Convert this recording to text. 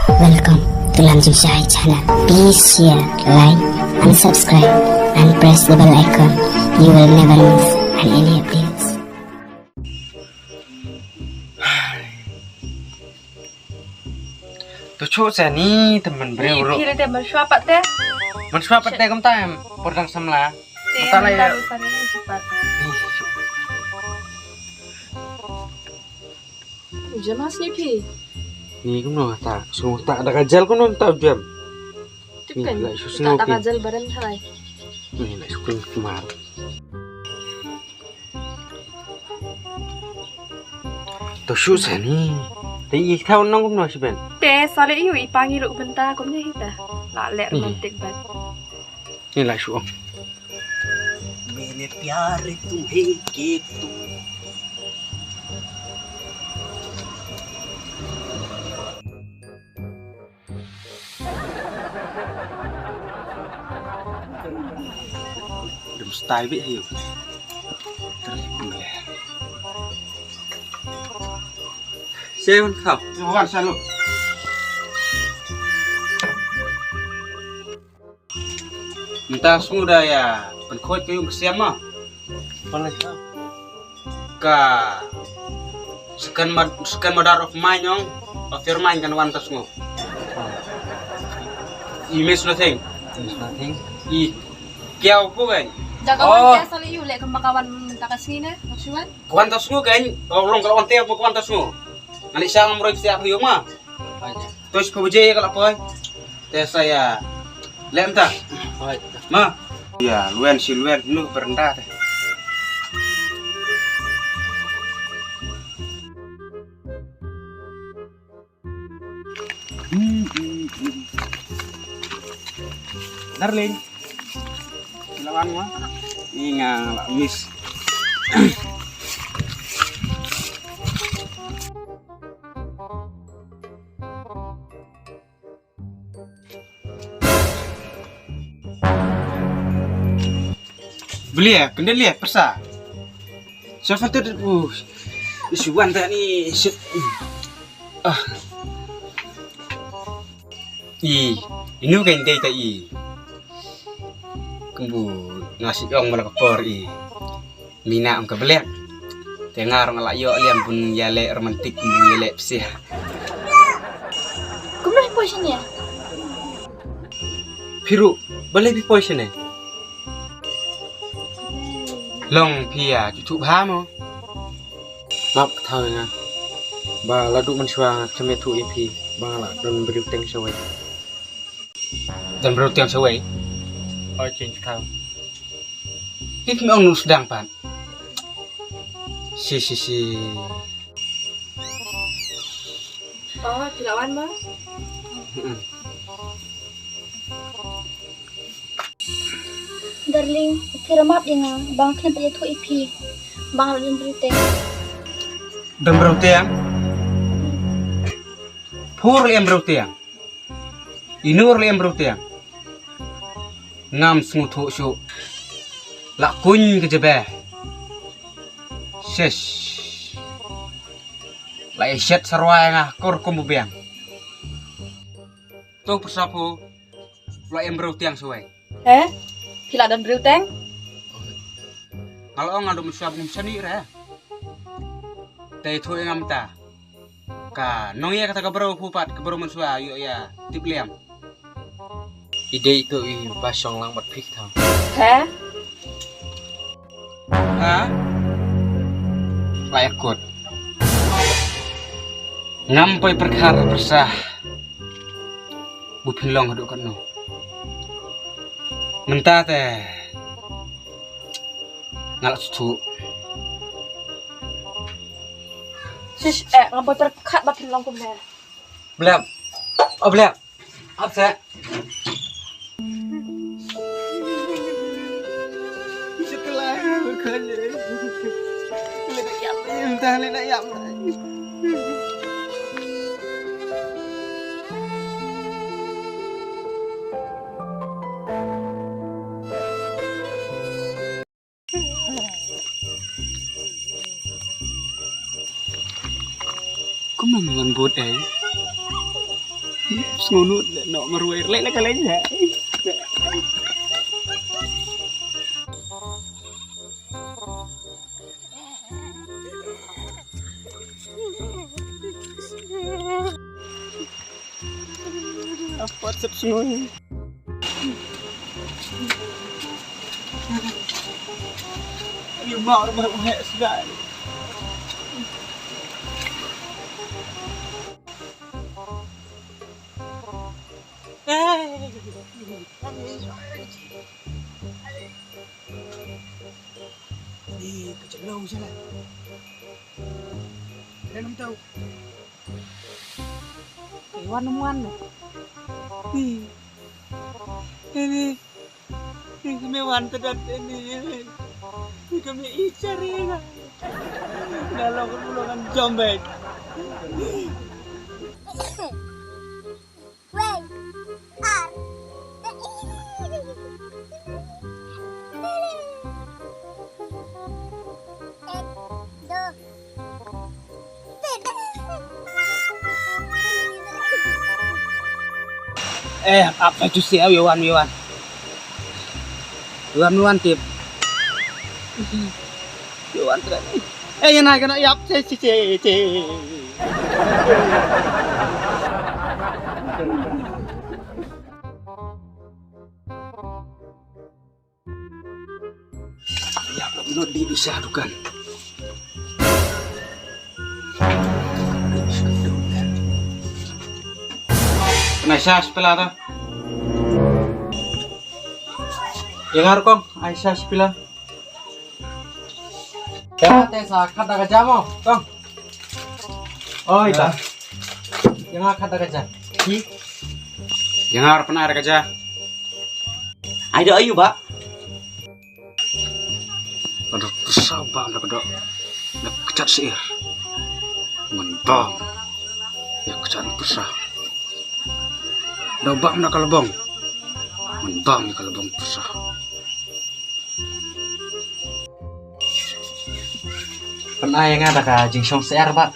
Welcome to Lanjing Syahid channel. Please share, like, and subscribe, and press the bell icon. You will never miss any updates. Tujuh saya ni teman beriuruk. Kira dia mensuapat teh. Mensuapat teh kamu tahu perdang samla. Masalah ya. Udah masih pi. Ni kuno tak, semua tak ada kajal kuno tak jam. Kan. Lah Tak ada kajal badan halai. Ni lah sukun kemar. Tujuh saya ni. Tapi tahu nong kuno sih ben. Teh soalnya iyo ipangi ruk bentar kumnya kita. Lah lek romantik ban. Ni lah suong. मैंने प्यार तुम्हें के तुम Udah mustahil be ayo. Saya pun kau. Bukan selalu. Entah sudah ya. Penkot kayu bersama. boleh kau Ka sekan modar of mine yong of your mind kan wantas mo. I miss nothing. there's nothing I kiau po kan. Jagawan teh soalnya iyo lek kembakawan minta kasih na. Maksudnya? Kuantas mo kan. Orang kalau onte mo kuantas mo. Alik sang mo siap hiyo ma. banyak Terus pebuje kalau apa? Teh saya lem tak. baik Ma. Ya, luen si luen nu berendah teh. Darling. Silakan mah. Ini nggak miss. Beli ya, kendali ya, persa. Siapa tuh? Isuan tak nih? Ini bukan dia tak Kembu ngasih orang malah kepor Mina ang kabeliak. Tengah orang alak yo liam pun yale romantik kembu yale psih. Kumnya posisinya. Piru, boleh pi poison Long pia cucu bahamo. Map tahu na. Ba ladu mensuang cemetu ipi. Bang lah dan beri teng sawai. Dan beri teng sawai. oh change kau Itu memang nu sedang pan. Si. Oh, dilawan mah. Darling, kira maaf ya nga, bang kenapa dia tu IP, bang ada berita. Dan beri teng. Pur liam beri teng. Inur liam beri teng. Ngam smutu syu. Lakun kejebeh. Ses. Lai set sarwai ngah kor kumbubiang. Tuh persapu. Liam beri teng suai. Hila dan beruteng. Kalau ngadu musabung sendiri ya. Teh itu yang amta. Ka nong ya kata kabaro pupat kabaro mensua yuk ya tip liam. ide itu basong lang mat pik tau Ha? Layak kot. Ngampai perkara bersah. Bupin long haduk kan no. Mentah teh. Ngalak susu. Sis, ngapain terkat batin lang kumnya. Belum. Oh belum. Apa sih? Setelah berkali. Lenak yam. Entah lenak yam. Kau memang lembut Ngunut nak meruai lek lek lek. Apa semua? Ini mau rumah sekali. Kecil lâu chứ này. Em không tahu. Iwan nemuan loh. Ini kami wanted ini kami cari dalam pulangan jombet. Apa itu sih Iwan tip. Iwan tren. Yang nak kena yap ce. Ya, belum disadukan. Aisyah sepela ta? Dengar kong, Aisyah sepela. Ya, tesa kata kerja mo, kong. Oh, itu. Yang kata kerja. Yang harus pernah ada kerja. Ayo, Pak. Aduh, sabar nak dok. Nak kecat sihir. Mentang. Ya kecat besar. Dah bang nak kalabang. Mentang ni kalabang besar. Pernah yang ada ka jing song ser, Pak.